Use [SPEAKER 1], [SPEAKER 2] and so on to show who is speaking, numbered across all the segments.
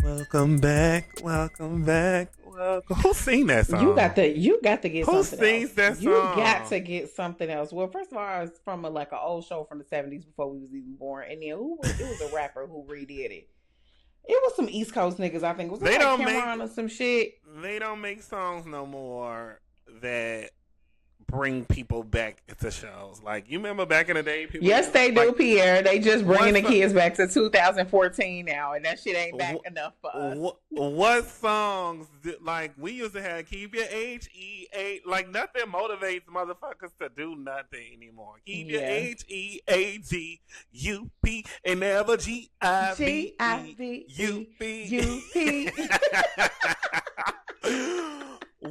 [SPEAKER 1] Welcome back. Welcome back. Welcome. Who sing that song?
[SPEAKER 2] You got to get
[SPEAKER 1] Who
[SPEAKER 2] something
[SPEAKER 1] sings
[SPEAKER 2] else.
[SPEAKER 1] that song?
[SPEAKER 2] You got to get something else. Well, first of all, it's from an old show from the 70s before we was even born. And then it was a rapper who redid it. It was some East Coast niggas, I think. Was it Cameron or some shit?
[SPEAKER 1] They don't make songs no more that bring people back to shows. Like, you remember back in the day? People
[SPEAKER 2] Yes, they do, Pierre. They just bringing the kids back to 2014 now, and that shit ain't back enough for us.
[SPEAKER 1] What songs, like, we used to have Keep Your H-E-A, like, nothing motivates motherfuckers to do nothing anymore. Keep your H-E-A-G-U-P and never G-I-V-E-U-P.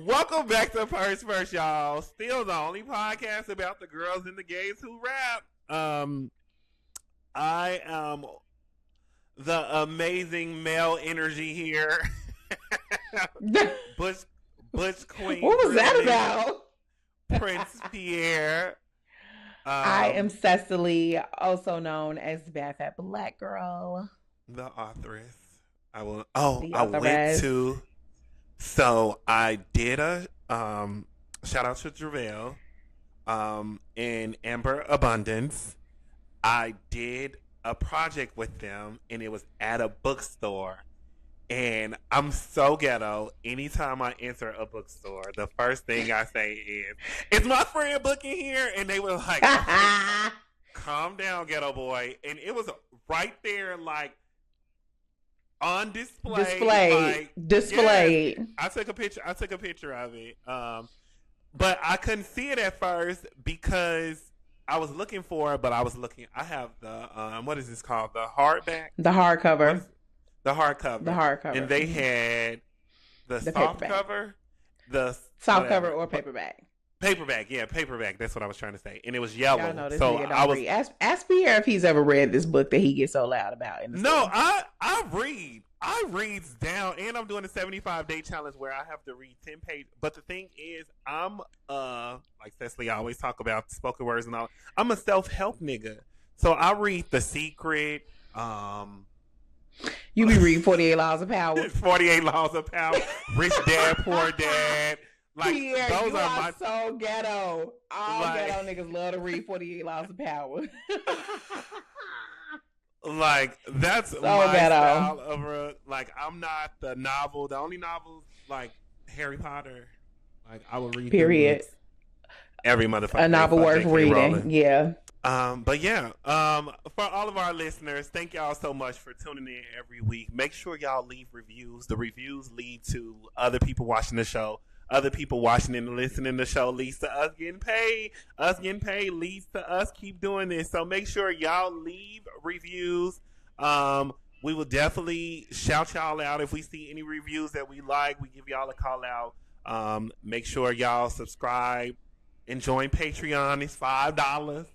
[SPEAKER 1] Welcome back to First, y'all. Still the only podcast about the girls and the gays who rap. I am the amazing male energy here. Bush Queen.
[SPEAKER 2] What was that about?
[SPEAKER 1] Prince Pierre.
[SPEAKER 2] I am Sesali, also known as Bad Fat Black Girl.
[SPEAKER 1] The authoress. I went to... So I did a shout out to JaVale and Amber Abundance. I did a project with them, and it was at a bookstore. And I'm so ghetto. Anytime I enter a bookstore, the first thing I say is my friend booking here?" And they were like, "Calm down, ghetto boy." And it was right there, like, on display.
[SPEAKER 2] Displayed.
[SPEAKER 1] Yeah, I took a picture of it. But I couldn't see it at first because I was looking for it, but I have the what is this called? The hardback?
[SPEAKER 2] The hardcover.
[SPEAKER 1] The hardcover. And they had the soft
[SPEAKER 2] paperback.
[SPEAKER 1] cover. The
[SPEAKER 2] soft cover or paperback.
[SPEAKER 1] Paperback. That's what I was trying to say. And it was yellow.
[SPEAKER 2] Know this so I was read. Ask Pierre if he's ever read this book that he gets so loud about.
[SPEAKER 1] No, I read. I read down, and I'm doing a 75-day challenge where I have to read 10 pages. But the thing is, I'm like Cecily, I always talk about spoken words and all. I'm a self-help nigga, so I read The Secret.
[SPEAKER 2] You be reading 48 Laws of Power.
[SPEAKER 1] 48 Laws of Power. Rich Dad, Poor Dad. Like,
[SPEAKER 2] Pierre,
[SPEAKER 1] those
[SPEAKER 2] you
[SPEAKER 1] are
[SPEAKER 2] so ghetto. All ghetto niggas love to read 48 Laws of Power.
[SPEAKER 1] Like, that's
[SPEAKER 2] so
[SPEAKER 1] my
[SPEAKER 2] ghetto.
[SPEAKER 1] style of like, I'm not the only novels, like Harry Potter. Like, I will read
[SPEAKER 2] period
[SPEAKER 1] every motherfucker.
[SPEAKER 2] A novel worth reading. Yeah.
[SPEAKER 1] But yeah, for all of our listeners, thank y'all so much for tuning in every week. Make sure y'all leave reviews. The reviews lead to other people watching the show. Other people watching and listening to the show leads to us getting paid. Us getting paid leads to us keep doing this. So make sure y'all leave reviews. We will definitely shout y'all out if we see any reviews that we like. We give y'all a call out. Make sure y'all subscribe and join Patreon. It's $5.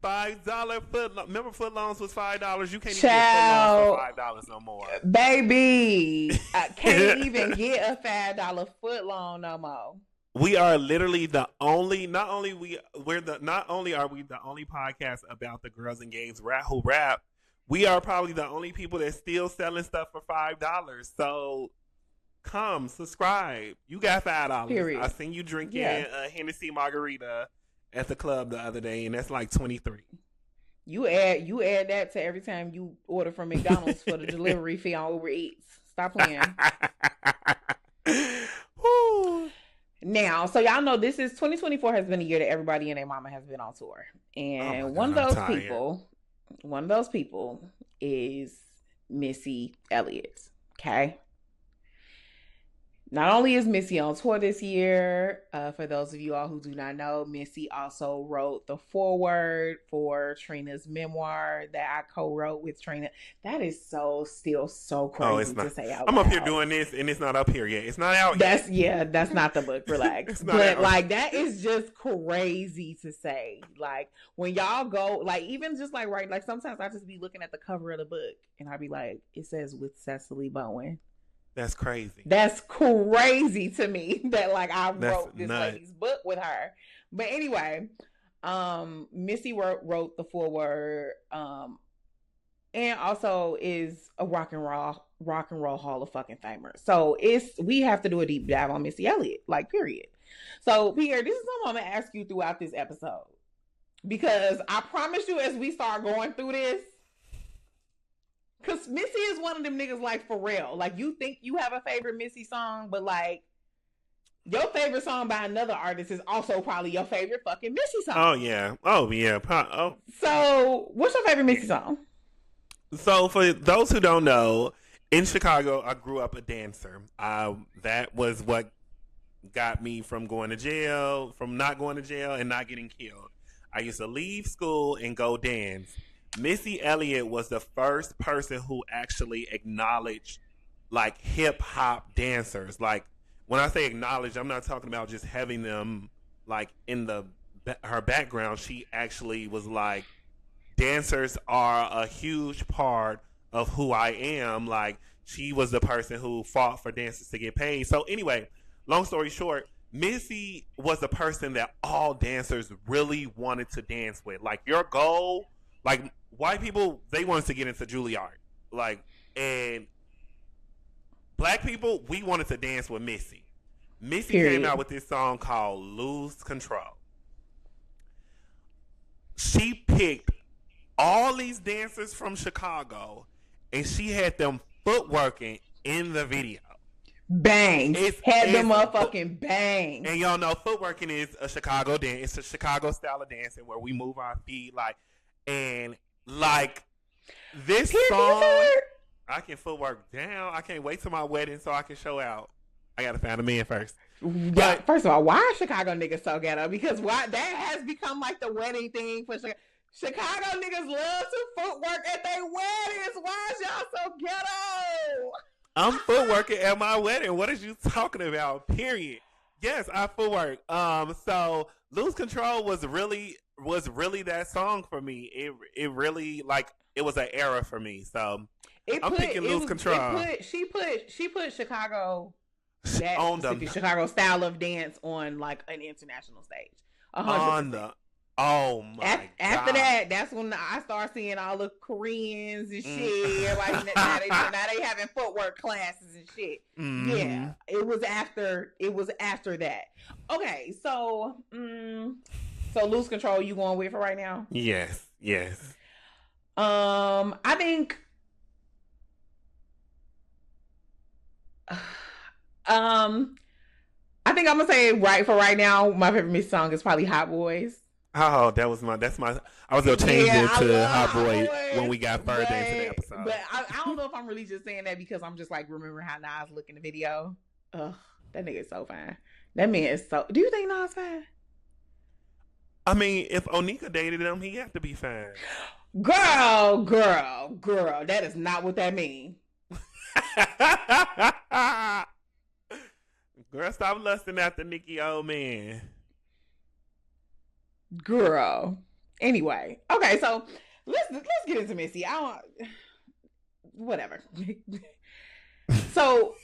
[SPEAKER 1] $5 foot. Remember, footlongs was $5. You can't even get footlongs for $5 no more,
[SPEAKER 2] baby. I can't even get a $5 footlong no more.
[SPEAKER 1] We are literally the only. Not only are we the only podcast about the girls and gays who rap. We are probably the only people that's still selling stuff for $5. So come subscribe. You got $5.
[SPEAKER 2] Period.
[SPEAKER 1] I seen you drinking a Hennessy margarita at the club the other day, and that's like $23.
[SPEAKER 2] You add that to every time you order from McDonald's for the delivery fee on Uber Eats. Stop playing. Now, so y'all know this is 2024 has been a year that everybody and their mama has been on tour, and one of those people is Missy Elliott. Okay. Not only is Missy on tour this year, for those of you all who do not know, Missy also wrote the foreword for Trina's memoir that I co-wrote with Trina. That is still so crazy to say out loud.
[SPEAKER 1] I'm up here doing this, and it's not up here yet. It's not out yet.
[SPEAKER 2] That's not the book. Relax. But like, that is just crazy to say. Like, when y'all go, like, even just like, right, like, sometimes I just be looking at the cover of the book, and I be like, it says with Sesali Bowen.
[SPEAKER 1] That's crazy.
[SPEAKER 2] That's crazy to me that like I wrote this lady's book with her. But anyway, Missy wrote the foreword. And and also is a rock and roll Hall of fucking Famer. So we have to do a deep dive on Missy Elliott, like period. So Pierre, this is something I'm gonna ask you throughout this episode, because I promise you, as we start going through this, because Missy is one of them niggas, like, for real. Like, you think you have a favorite Missy song, but like, your favorite song by another artist is also probably your favorite fucking Missy song.
[SPEAKER 1] Oh yeah.
[SPEAKER 2] So, what's your favorite Missy song?
[SPEAKER 1] So, for those who don't know, in Chicago, I grew up a dancer. That was what got me from going to jail, from not going to jail and not getting killed. I used to leave school and go dance. Missy Elliott was the first person who actually acknowledged, like, hip hop dancers. Like, when I say acknowledge, I'm not talking about just having them, like, in her background. She actually was like, dancers are a huge part of who I am. Like, she was the person who fought for dancers to get paid. So anyway, long story short, Missy was the person that all dancers really wanted to dance with. Like, your goal, like, white people, they wanted to get into Juilliard. Like, and black people, we wanted to dance with Missy. Missy came out with this song called Lose Control. She picked all these dancers from Chicago, and she had them footworking in the video.
[SPEAKER 2] Bang. Had them motherfucking bang.
[SPEAKER 1] And y'all know footworking is a Chicago dance. It's a Chicago style of dancing where we move our feet, like, and like this song, I can footwork down. I can't wait till my wedding so I can show out. I gotta find a man first.
[SPEAKER 2] But first of all, why are Chicago niggas so ghetto? Because that has become like the wedding thing for Chicago. Chicago niggas love to footwork at their weddings. Why is y'all so ghetto?
[SPEAKER 1] I'm footworking at my wedding. What is you talking about? Period. Yes, I footwork. So Lose Control was really that song for me. It really, like, it was an era for me. So I'm picking Lose Control.
[SPEAKER 2] She put Chicago, that specific Chicago style of dance on, like, an international stage. 100%.
[SPEAKER 1] Oh my God.
[SPEAKER 2] After that, that's when I start seeing all the Koreans and shit. Everybody, now they having footwork classes and shit. Mm-hmm. Yeah, it was after that. Okay, so Lose Control, you going with it right now?
[SPEAKER 1] Yes.
[SPEAKER 2] I think I'm gonna say right now, my favorite Missy song is probably Hot Boys.
[SPEAKER 1] Oh, that's my. I was gonna change it to Hot Boy when we got further into the episode.
[SPEAKER 2] But I don't know if I'm really just saying that because I'm just like remembering how Nas looked in the video. Ugh, that nigga is so fine. That man is so. Do you think Nas fine?
[SPEAKER 1] I mean, if Onika dated him, he have to be fine.
[SPEAKER 2] Girl, that is not what that means.
[SPEAKER 1] Girl, stop lusting after Nicki, old man.
[SPEAKER 2] Girl. Anyway, okay, so let's get into Missy. Whatever. So,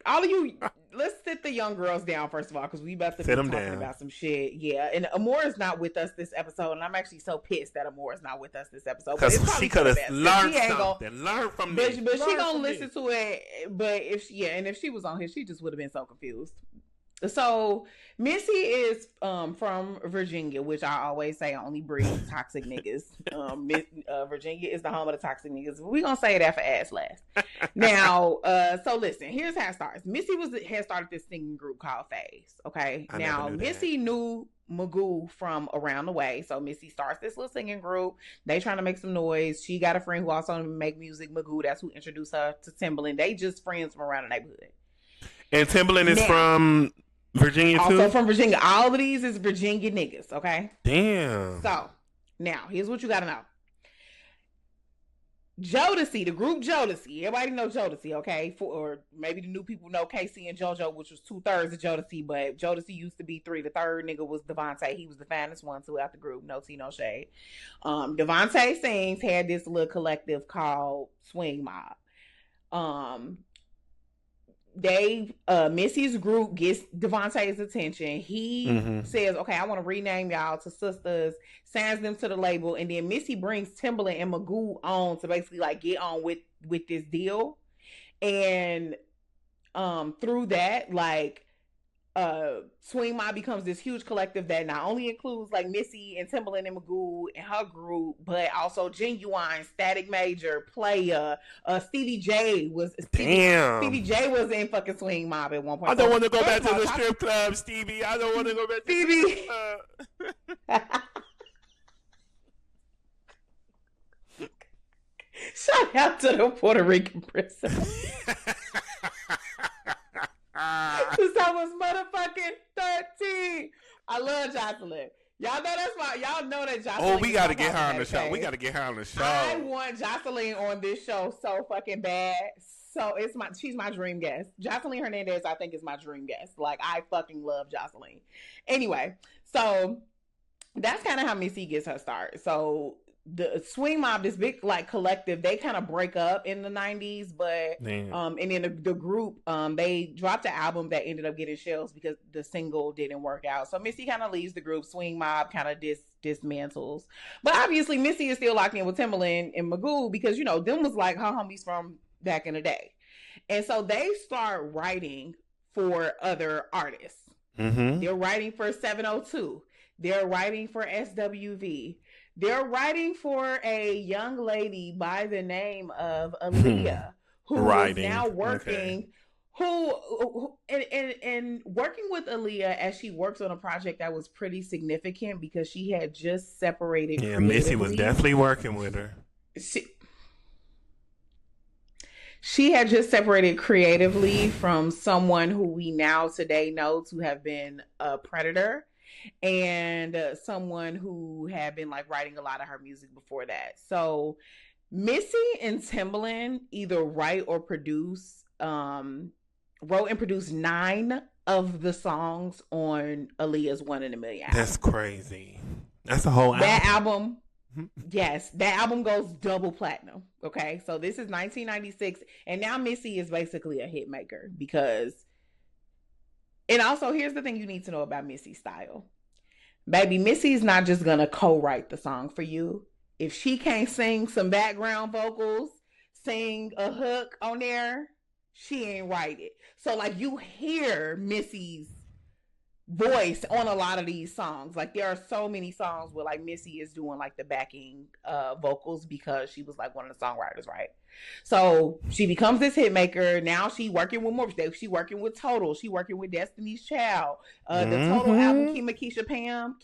[SPEAKER 2] all of you, let's sit the young girls down first of all, because we about to be talking about some shit. Yeah, and Amore is not with us this episode, and I'm actually so pissed that Amore is not with us this episode.
[SPEAKER 1] Because she could have learned something. Learn from this.
[SPEAKER 2] But she gonna listen to it. But if she was on here, she just would have been so confused. So Missy is from Virginia, which I always say only breeds toxic niggas. Virginia is the home of the toxic niggas. We're gonna say that for ass last. Now, so listen, here's how it starts. Missy had started this singing group called Phase. Okay. Now Missy knew Magoo from around the way. So Missy starts this little singing group. They trying to make some noise. She got a friend who also make music, Magoo. That's who introduced her to Timbaland. They just friends from around the neighborhood.
[SPEAKER 1] And Timbaland is from Virginia too?
[SPEAKER 2] Also from Virginia. All of these is Virginia niggas, okay?
[SPEAKER 1] Damn.
[SPEAKER 2] So, now, here's what you gotta know. Jodeci, the group Jodeci. Everybody know Jodeci, okay? Or maybe the new people know Casey and JoJo, which was 2/3 of Jodeci, but Jodeci used to be 3. The third nigga was Devontae. He was the finest one throughout the group. No tea, no shade. Devontae Sings had this little collective called Swing Mob. Missy's group gets Devontae's attention. He says, okay, I want to rename y'all to sisters, signs them to the label, and then Missy brings Timbaland and Magoo on to basically like get on with this deal. And through that, like Swing Mob becomes this huge collective that not only includes like Missy and Timbaland and Magoo and her group, but also Genuine, Static Major, Playa, Stevie J was Stevie J was in fucking Swing Mob at one point.
[SPEAKER 1] I don't want to go back to the strip club, Stevie. I don't want to go back to the strip club.
[SPEAKER 2] Shout out to the Puerto Rican prison. Since I was motherfucking 13. I love Jocelyn. Y'all know that's why. Y'all know that Jocelyn.
[SPEAKER 1] Oh, we got to get her on the show. We got to get her on the show.
[SPEAKER 2] I want Jocelyn on this show so fucking bad. So she's my dream guest. Jocelyn Hernandez, I think, is my dream guest. Like, I fucking love Jocelyn. Anyway, so that's kind of how Missy gets her start. So the Swing Mob, this big like collective, they kind of break up in the 90s, but and then the group they dropped an album that ended up getting shelves because the single didn't work out. So Missy kind of leaves the group. Swing Mob kind of dismantles, but obviously Missy is still locked in with Timbaland and Magoo because, you know, them was like her homies from back in the day. And so they start writing for other artists. They're writing for 702. They're writing for SWV. They're writing for a young lady by the name of Aaliyah, who is now working, and working with Aaliyah as she works on a project that was pretty significant because she had just separated.
[SPEAKER 1] Yeah, Missy was definitely working with her.
[SPEAKER 2] She had just separated creatively from someone who we now today know to have been a predator. And someone who had been like writing a lot of her music before that. So Missy and Timbaland either write or produce, wrote and produced 9 of the songs on Aaliyah's One in a Million album.
[SPEAKER 1] That's crazy. That's a whole album.
[SPEAKER 2] That album, yes, that album goes double platinum. Okay, so this is 1996, and now Missy is basically a hit maker because. And also, here's the thing you need to know about Missy's style. Baby, Missy's not just going to co-write the song for you. If she can't sing some background vocals, sing a hook on there, she ain't write it. So, like, you hear Missy's voice on a lot of these songs. Like, there are so many songs where, like, Missy is doing, like, the backing vocals because she was, like, one of the songwriters, right? So she becomes this hit maker. Now she working with more. She working with Total. She working with Destiny's Child. The Total album, Kima Keisha Pam.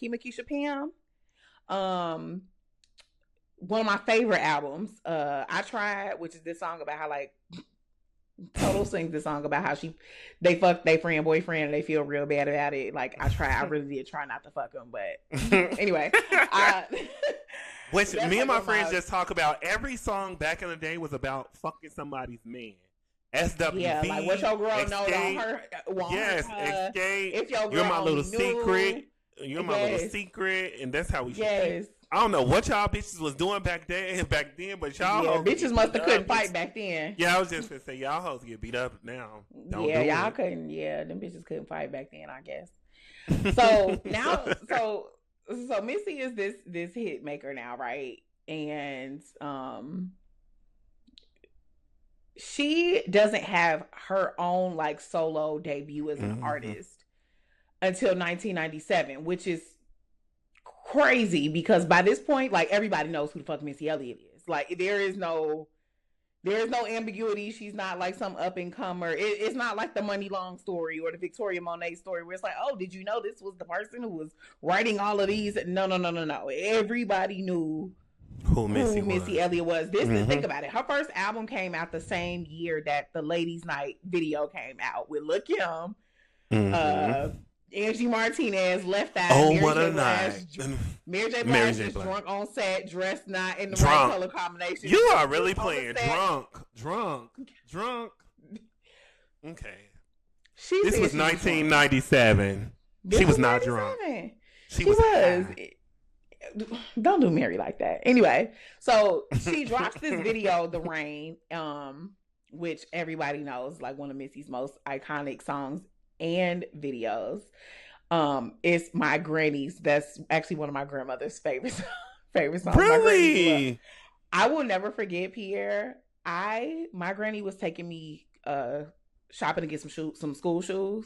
[SPEAKER 2] One of my favorite albums. I Tried, which is this song about how like Total sings this song about how they fuck their friend boyfriend and they feel real bad about it. Like I really did try not to fuck him, but anyway.
[SPEAKER 1] Which me and my friends just talk about. Every song back in the day was about fucking somebody's man. SWV.
[SPEAKER 2] Yeah, like what your girl know on her.
[SPEAKER 1] Yes, Escape. If your girl You're my little secret. You're my little secret, and that's how we should think. I don't know what y'all bitches was doing back then, but y'all
[SPEAKER 2] bitches must have couldn't fight back then.
[SPEAKER 1] Yeah, I was just gonna say y'all hoes get beat up now.
[SPEAKER 2] Y'all couldn't. Yeah, them bitches couldn't fight back then, I guess. So now, so Missy is this hit maker now, right? And she doesn't have her own like solo debut as an artist until 1997, which is crazy because by this point, like everybody knows who the fuck Missy Elliott is. Like there is no ambiguity. She's not like some up and comer. It's not like the Money Long story or the Victoria Monet story where it's like, oh, did you know this was the person who was writing all of these? No. Everybody knew who Missy Elliott was. Think about it. Her first album came out the same year that the Ladies Night video came out with Lil' Kim, Angie Martinez, Left Eye.
[SPEAKER 1] Oh, what a night.
[SPEAKER 2] Mary J. Blige is drunk on set, dressed not in the right color combination.
[SPEAKER 1] You are really playing drunk. Okay. This was 1997. She was not drunk. She was.
[SPEAKER 2] Don't do Mary like that. Anyway, so she drops this video, The Rain, which everybody knows, like one of Missy's most iconic songs and videos. It's My Granny's. That's actually one of my grandmother's favorite songs.
[SPEAKER 1] Really?
[SPEAKER 2] I will never forget, Pierre. My granny was taking me shopping to get some school shoes,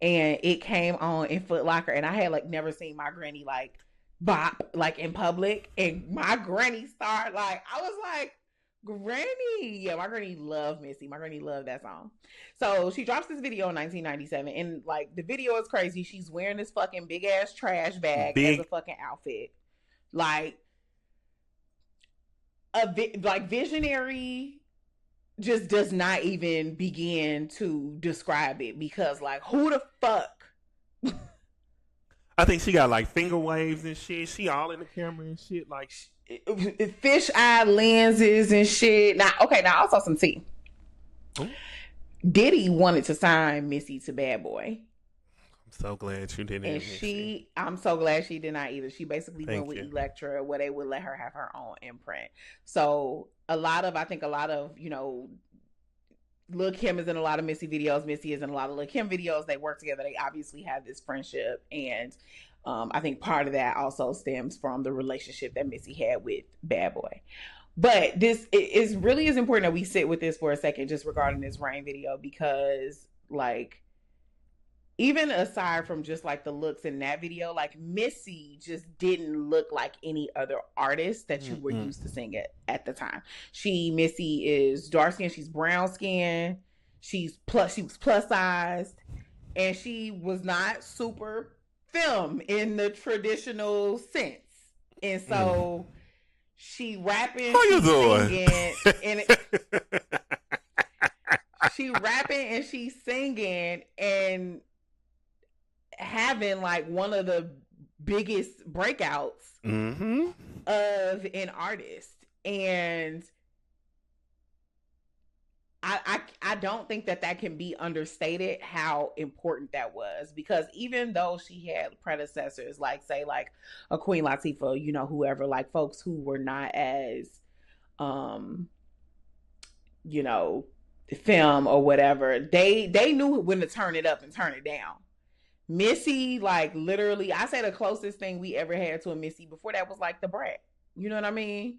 [SPEAKER 2] and it came on in Foot Locker, and I had like never seen my granny like bop like in public, and my granny started like, I was like, Granny. Yeah, my granny loved Missy. My granny loved that song. So she drops this video in 1997, and like the video is crazy. She's wearing this fucking big ass trash bag as a fucking outfit. Like visionary just does not even begin to describe it, because like, who the fuck?
[SPEAKER 1] I think she got like finger waves and shit. She all in the camera and shit. Like
[SPEAKER 2] fish eye lenses and shit. Now also some tea. Ooh. Diddy wanted to sign Missy to Bad Boy.
[SPEAKER 1] I'm so glad you didn't.
[SPEAKER 2] And I'm so glad she did not either. She basically went with Elektra, where they would let her have her own imprint. So I think a lot of, you know, Lil' Kim is in a lot of Missy videos. Missy is in a lot of Lil' Kim videos. They work together. They obviously have this friendship. And I think part of that also stems from the relationship that Missy had with Bad Boy. But this is really is important that we sit with this for a second, just regarding this Rain video, because like, even aside from just like the looks in that video, like Missy just didn't look like any other artist that you were used to seeing at the time. Missy is dark skin, she's brown skin, she was plus sized, and she was not super film in the traditional sense. And so she rapping,
[SPEAKER 1] how you doing?
[SPEAKER 2] Singing, she rapping and she's singing and having like one of the biggest breakouts of an artist. And I don't think that can be understated how important that was, because even though she had predecessors like, say, like a Queen Latifah, you know, whoever, like folks who were not as you know, film or whatever, they knew when to turn it up and turn it down. Missy, like literally, I say the closest thing we ever had to a Missy before that was like the Brat. You know what I mean?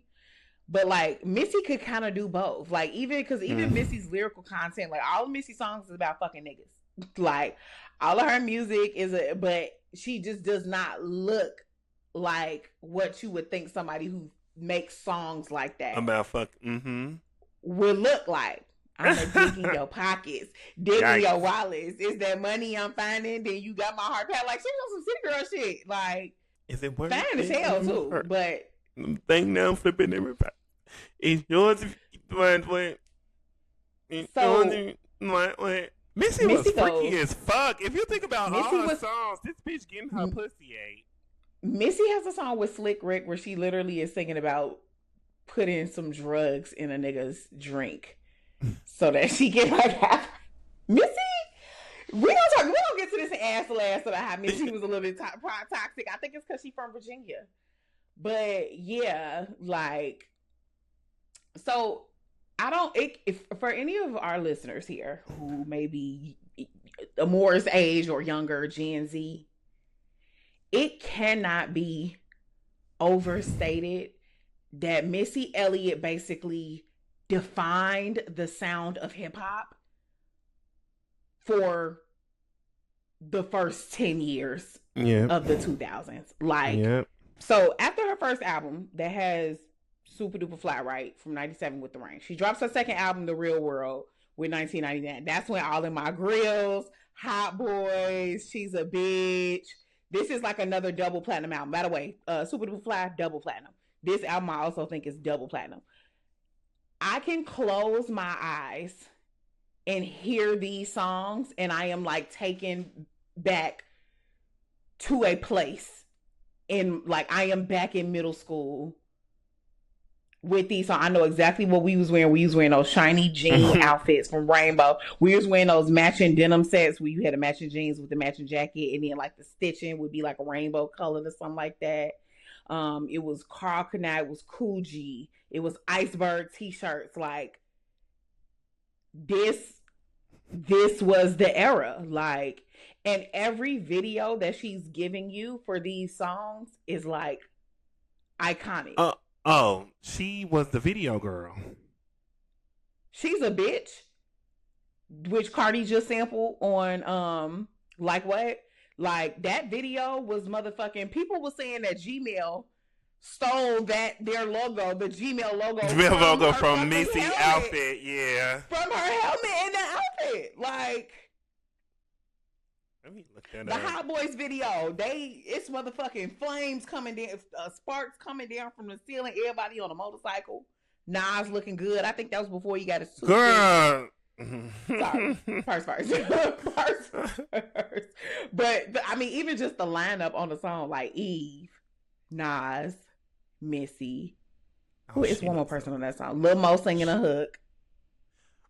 [SPEAKER 2] But like Missy could kind of do both. Like even Missy's lyrical content, like all of Missy songs is about fucking niggas. Like all of her music but she just does not look like what you would think somebody who makes songs like that
[SPEAKER 1] about
[SPEAKER 2] would look like. I'm gonna dig in your pockets, digging your wallets. Is that money I'm finding? Then you got my heart pat. Like she on some city girl shit. Like,
[SPEAKER 1] is it worth
[SPEAKER 2] fine as hell too? But
[SPEAKER 1] think now flipping everybody. It's yours if you want it. Missy was freaky as fuck. If you think about all her songs, this bitch getting her pussy ate.
[SPEAKER 2] Missy has a song with Slick Rick where she literally is singing about putting some drugs in a nigga's drink so that she can like have Missy. We don't get to this ass last about how Missy was a little bit toxic. I think it's because she's from Virginia. But yeah, like, so if for any of our listeners here who may be Amore's age or younger, Gen Z, it cannot be overstated that Missy Elliott basically defined the sound of hip hop for the first 10 years of the 2000s. Like, so after her first album that has Super Duper Fly Right from 97 with The Rain, she drops her second album, The Real World, with 1999. That's when All in My Grills, Hot Boys, She's a Bitch. This is like another double platinum album. By the way, Super Duper Fly, double platinum. This album I also think is double platinum. I can close my eyes and hear these songs and I am like taken back to a place in, like, I am back in middle school with these songs. I know exactly what we was wearing. We was wearing those shiny jean outfits from Rainbow. We was wearing those matching denim sets where you had a matching jeans with the matching jacket, and then like the stitching would be like a rainbow color or something like that. It was Carl Canai, it was Coogee, it was Iceberg t-shirts. Like, this was the era. Like, and every video that she's giving you for these songs is like iconic.
[SPEAKER 1] Oh, she was the video girl.
[SPEAKER 2] She's a bitch, which Cardi just sampled on like what? Like that video was motherfucking. People were saying that Gmail stole their logo, the Gmail logo,
[SPEAKER 1] from Missy outfit, yeah,
[SPEAKER 2] from her helmet and the outfit. Like,
[SPEAKER 1] let me look that
[SPEAKER 2] the
[SPEAKER 1] up.
[SPEAKER 2] Hot Boys video, it's motherfucking flames coming down, sparks coming down from the ceiling. Everybody on a motorcycle. Nas looking good. I think that was before you got his
[SPEAKER 1] girl.
[SPEAKER 2] Sorry, first. But I mean, even just the lineup on the song, like Eve, Nas, Missy. Who is one more person on that song? Lil Mo singing a hook.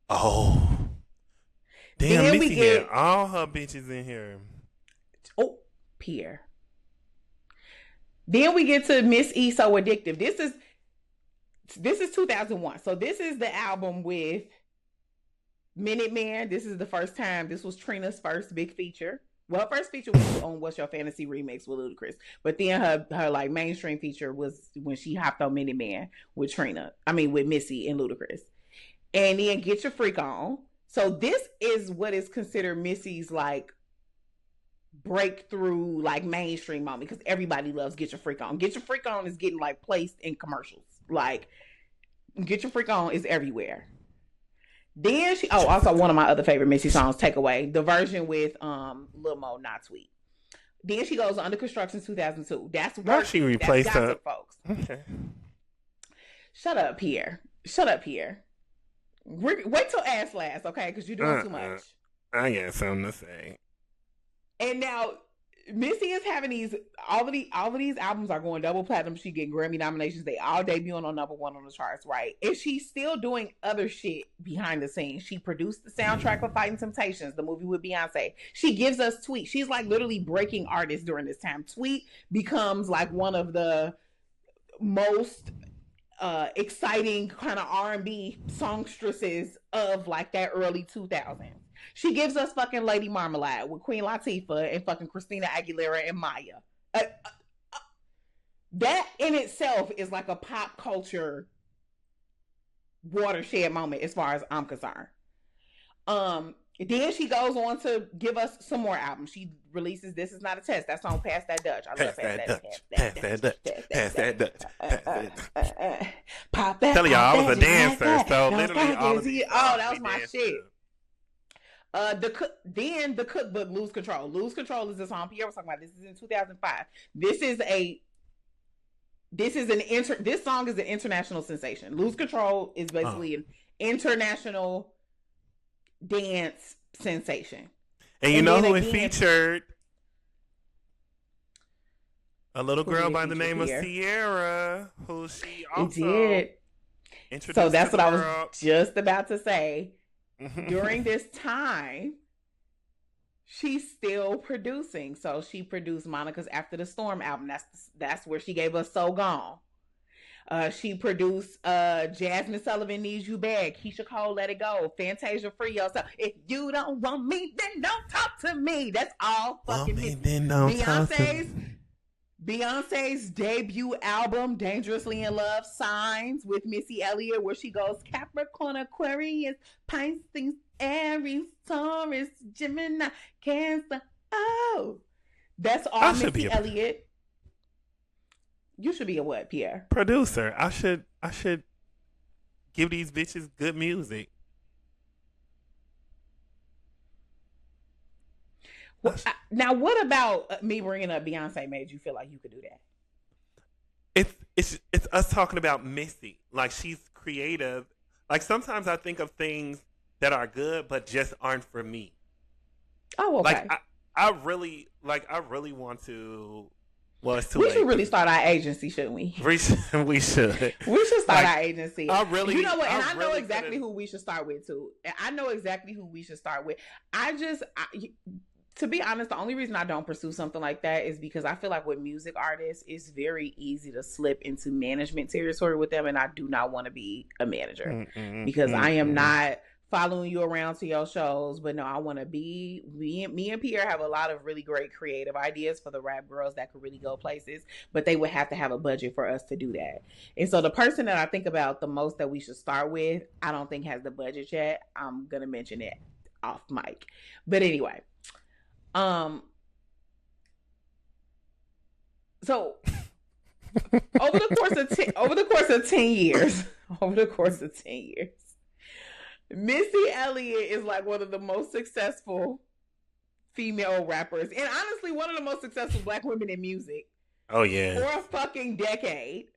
[SPEAKER 1] Oh, damn! Then Missy had all her bitches in here.
[SPEAKER 2] Oh, Pierre. Then we get to Miss E, So Addictive. This is 2001. So this is the album with Minuteman. This is the first time. This was Trina's first big feature. Well, her first feature was on What's Your Fantasy remix with Ludacris. But then her like mainstream feature was when she hopped on Minuteman with with Missy and Ludacris. And then Get Your Freak On. So this is what is considered Missy's like breakthrough like mainstream moment, because everybody loves Get Your Freak On. Get Your Freak On is getting like placed in commercials. Like Get Your Freak On is everywhere. Then also one of my other favorite Missy songs, Takeaway, the version with Lil Mo, Not Sweet. Then she goes Under Construction 2002. That's where
[SPEAKER 1] she replaced her,
[SPEAKER 2] folks.
[SPEAKER 1] Okay.
[SPEAKER 2] Shut up, Pierre. Wait till ass last, okay? Because you're doing too much.
[SPEAKER 1] I got something to say.
[SPEAKER 2] And now Missy is having all of these albums are going double platinum. She getting Grammy nominations. They all debuting on number one on the charts, right? And she's still doing other shit behind the scenes. She produced the soundtrack for Fighting Temptations, the movie with Beyonce. She gives us Tweet. She's like literally breaking artists during this time. Tweet becomes like one of the most exciting kind of R&B songstresses of like that early 2000s. She gives us fucking Lady Marmalade with Queen Latifah and fucking Christina Aguilera and Maya. That in itself is like a pop culture watershed moment as far as I'm concerned. Then she goes on to give us some more albums. She releases This Is Not a Test. That song, Pass That Dutch. I love Pass That Dutch. Pop that.
[SPEAKER 1] Tell y'all, I was a dancer, so literally all of these.
[SPEAKER 2] Oh, that was my shit. The Cookbook, Lose Control. Lose Control is the song Pierre was talking about. This is in 2005. This song is an international sensation. Lose Control is basically an international dance sensation.
[SPEAKER 1] And you know who it featured? A little girl by the name of Sierra, who she also introduced.
[SPEAKER 2] So that's what I was just about to say. During this time, she's still producing. So she produced Monica's After the Storm album. That's where she gave us So Gone. She produced Jasmine Sullivan Needs You Bad, Keisha Cole Let It Go, Fantasia Free Yourself. If you don't want me, then don't talk to me. That's all fucking Beyonce's debut album, Dangerously in Love, Signs with Missy Elliott, where she goes Capricorn, Aquarius, Pisces, Aries, Taurus, Gemini, Cancer. Oh, that's all Missy Elliott. You should be a what, Pierre?
[SPEAKER 1] Producer. I should give these bitches good music.
[SPEAKER 2] Well, now, what about me bringing up Beyonce made you feel like you could do that?
[SPEAKER 1] It's us talking about Missy. Like, she's creative. Like, sometimes I think of things that are good but just aren't for me.
[SPEAKER 2] Oh, okay.
[SPEAKER 1] Like, I really want to. Well, it's too
[SPEAKER 2] late.
[SPEAKER 1] We
[SPEAKER 2] should really start our agency, shouldn't we?
[SPEAKER 1] We should. We should
[SPEAKER 2] start our agency.
[SPEAKER 1] I really,
[SPEAKER 2] you know what? And I know
[SPEAKER 1] really
[SPEAKER 2] exactly who we should start with too. To be honest, the only reason I don't pursue something like that is because I feel like with music artists, it's very easy to slip into management territory with them, and I do not want to be a manager because I am not following you around to your shows. But no, I want to be, me and Pierre have a lot of really great creative ideas for the rap girls that could really go places, but they would have to have a budget for us to do that. And so the person that I think about the most that we should start with, I don't think has the budget yet. I'm going to mention it off mic. But anyway, so over the course of 10 years, Missy Elliott is like one of the most successful female rappers, and honestly, one of the most successful Black women in music.
[SPEAKER 1] Oh yeah,
[SPEAKER 2] for a fucking decade.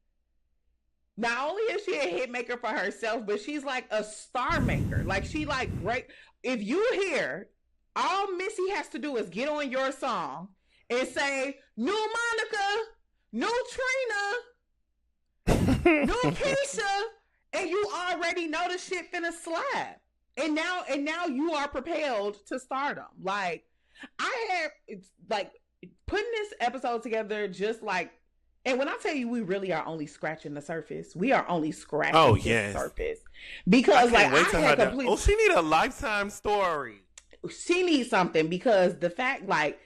[SPEAKER 2] Not only is she a hit maker for herself, but she's like a star maker. Like she like great. If you hear, all Missy has to do is get on your song and say, "New Monica, new Trina, new Keisha," and you already know the shit finna slap. And now you are propelled to stardom. Like it's like putting this episode together, just like, and when I tell you, we really are only scratching the surface. We are only scratching the surface, because like
[SPEAKER 1] she need a Lifetime story.
[SPEAKER 2] She needs something, because the fact, like,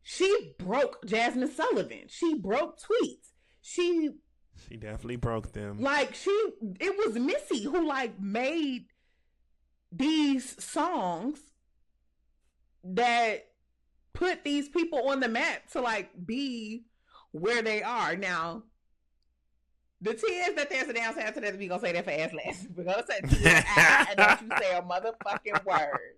[SPEAKER 2] she broke Jasmine Sullivan. She broke Tweets. She
[SPEAKER 1] definitely broke them.
[SPEAKER 2] Like it was Missy who like made these songs that put these people on the map to like be where they are now. The T is that there's a downside to that. We gonna say that for ass last. We're gonna say T-I, and don't you say a motherfucking word.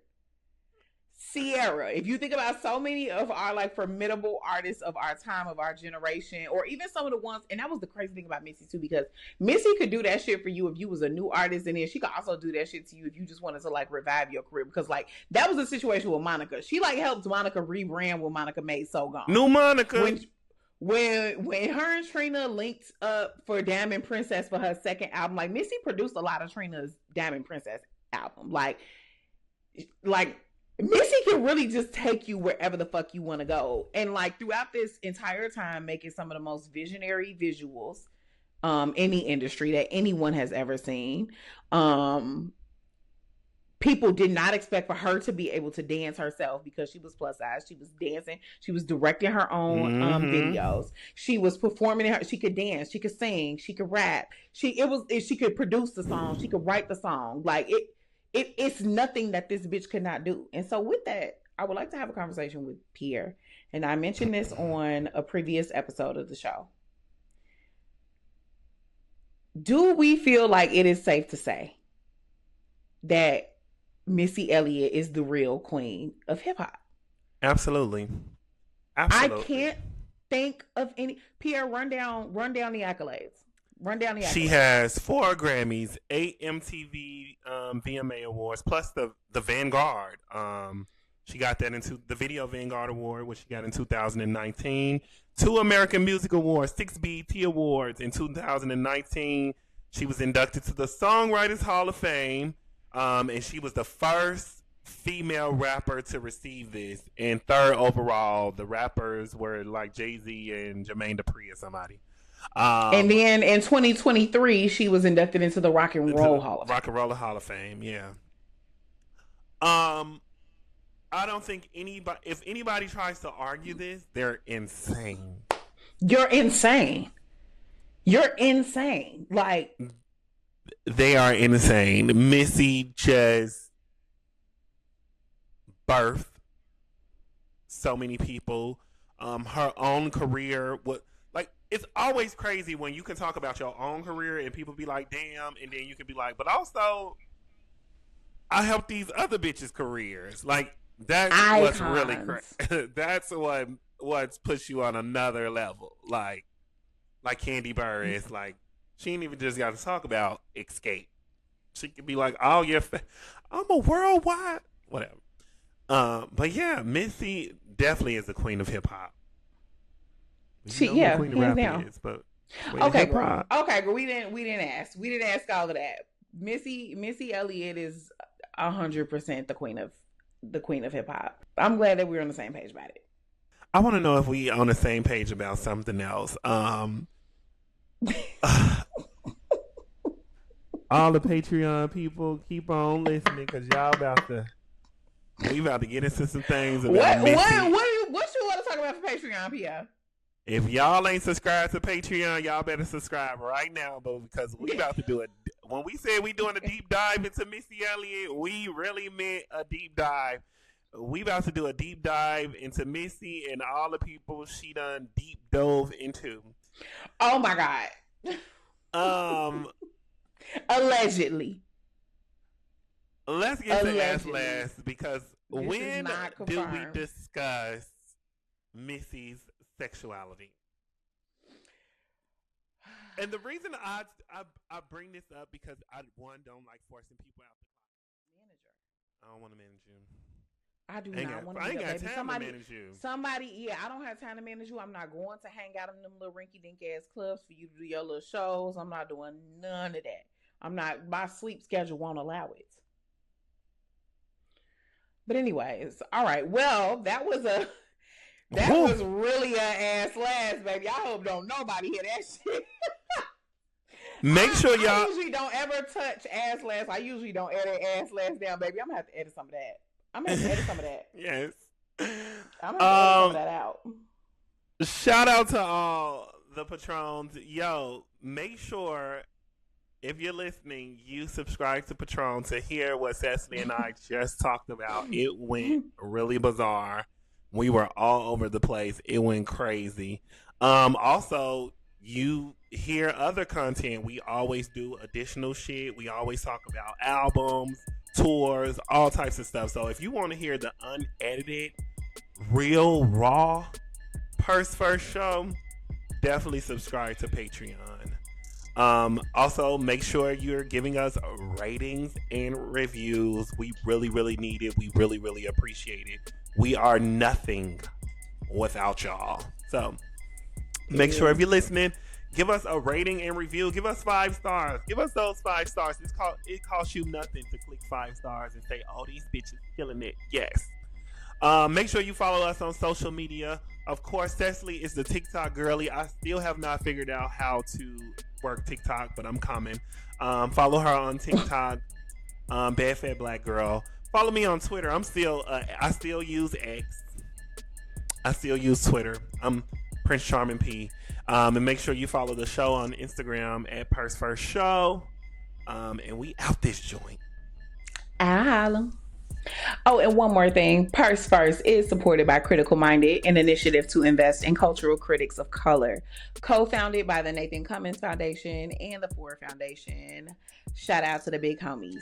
[SPEAKER 2] Sierra, if you think about so many of our like formidable artists of our time, of our generation, or even some of the ones, and that was the crazy thing about Missy too, because Missy could do that shit for you if you was a new artist, and then she could also do that shit to you if you just wanted to like revive your career, because like that was the situation with Monica. She like helped Monica rebrand when Monica made So Gone.
[SPEAKER 1] New Monica.
[SPEAKER 2] When her and Trina linked up for Diamond Princess for her second album, like Missy produced a lot of Trina's Diamond Princess album. Like Missy can really just take you wherever the fuck you want to go. And like throughout this entire time, making some of the most visionary visuals in the industry that anyone has ever seen. People did not expect for her to be able to dance herself, because she was plus size. She was dancing. She was directing her own videos. She was performing. She could dance. She could sing. She could rap. She could produce the song. She could write the song. Like it's nothing that this bitch could not do. And so with that, I would like to have a conversation with Pierre. And I mentioned this on a previous episode of the show. Do we feel like it is safe to say that Missy Elliott is the real queen of hip hop?
[SPEAKER 1] Absolutely.
[SPEAKER 2] I can't think of any. Pierre, run down the accolades. She
[SPEAKER 1] has 4 Grammys, 8 MTV VMA awards, plus the Vanguard. She got that into the Video Vanguard Award, which she got in 2019. 2 American Music Awards, 6 BET Awards in 2019. She was inducted to the Songwriters Hall of Fame, and she was the first female rapper to receive this. And 3rd overall, the rappers were like Jay-Z and Jermaine Dupri or somebody.
[SPEAKER 2] And then in 2023, she was inducted into the Rock and Roll Hall of Fame.
[SPEAKER 1] Rock and Roll Hall of Fame, yeah. I don't think if anybody tries to argue this, they're insane.
[SPEAKER 2] You're insane. Like,
[SPEAKER 1] they are insane. Missy just birthed so many people. Her own career, it's always crazy when you can talk about your own career and people be like, damn, and then you can be like, but also I helped these other bitches' careers. Like, that's what's really crazy. That's what's pushed you on another level. Like Candy Burr is like, she ain't even just got to talk about Escape. She could be like, oh yeah, I'm a worldwide whatever. But yeah, Missy definitely is the queen of hip hop.
[SPEAKER 2] Hands down.
[SPEAKER 1] Okay,
[SPEAKER 2] girl. Okay, girl. We didn't ask all of that. Missy Elliott is 100% the queen of hip hop. I'm glad that we're on the same page about it.
[SPEAKER 1] I want to know if we on the same page about something else. all the Patreon people, keep on listening because we about to get into some things about Missy.
[SPEAKER 2] What you want to talk about for Patreon, Pierre?
[SPEAKER 1] If y'all ain't subscribed to Patreon, y'all better subscribe right now, though, because we about to do it. When we said we doing a deep dive into Missy Elliott, we really meant a deep dive. We about to do a deep dive into Missy and all the people she done deep dove into.
[SPEAKER 2] Oh my God. Allegedly.
[SPEAKER 1] Let's get to ask last because when do we discuss Missy's sexuality? And the reason I bring this up because I don't like forcing people out the manager. I don't want to manage you.
[SPEAKER 2] I do not want to.
[SPEAKER 1] I ain't got time to manage you.
[SPEAKER 2] I don't have time to manage you. I'm not going to hang out in them little rinky dink ass clubs for you to do your little shows. I'm not doing none of that. My sleep schedule won't allow it. But anyways, all right. Well, that was really an ass last, baby. I hope don't nobody hear that shit.
[SPEAKER 1] Make sure y'all.
[SPEAKER 2] I usually don't ever touch ass last. I usually don't edit ass last down, baby. I'm gonna have to edit some of that.
[SPEAKER 1] Yes.
[SPEAKER 2] I'm gonna have to edit some of that out.
[SPEAKER 1] Shout out to all the patrons. Yo, make sure if you're listening, you subscribe to Patron to hear what Sesali and I just talked about. It went really bizarre. We were all over the place. It went crazy. Also, you hear other content. We always do additional shit. We always talk about albums, tours, all types of stuff. So if you want to hear the unedited, real, raw Purse First show, definitely subscribe to Patreon. Also, make sure you're giving us ratings and reviews. We really, really need it. We really, really appreciate it. We are nothing without y'all. So make sure if you're listening, give us a rating and review. Give us 5 stars. Give us those 5 stars. It costs you nothing to click 5 stars and say, oh, these bitches killing it. Yes. Make sure you follow us on social media. Of course, Sesali is the TikTok girly. I still have not figured out how to work TikTok, but I'm coming. Follow her on TikTok, Bad Fat Black Girl. Follow me on Twitter. I still use X. I still use Twitter. I'm Prince Charming P. And make sure you follow the show on Instagram at Purse First Show. And we out this joint.
[SPEAKER 2] Oh, and one more thing. Purse First is supported by Critical Minded, an initiative to invest in cultural critics of color. Co-founded by the Nathan Cummins Foundation and the Ford Foundation. Shout out to the big homies.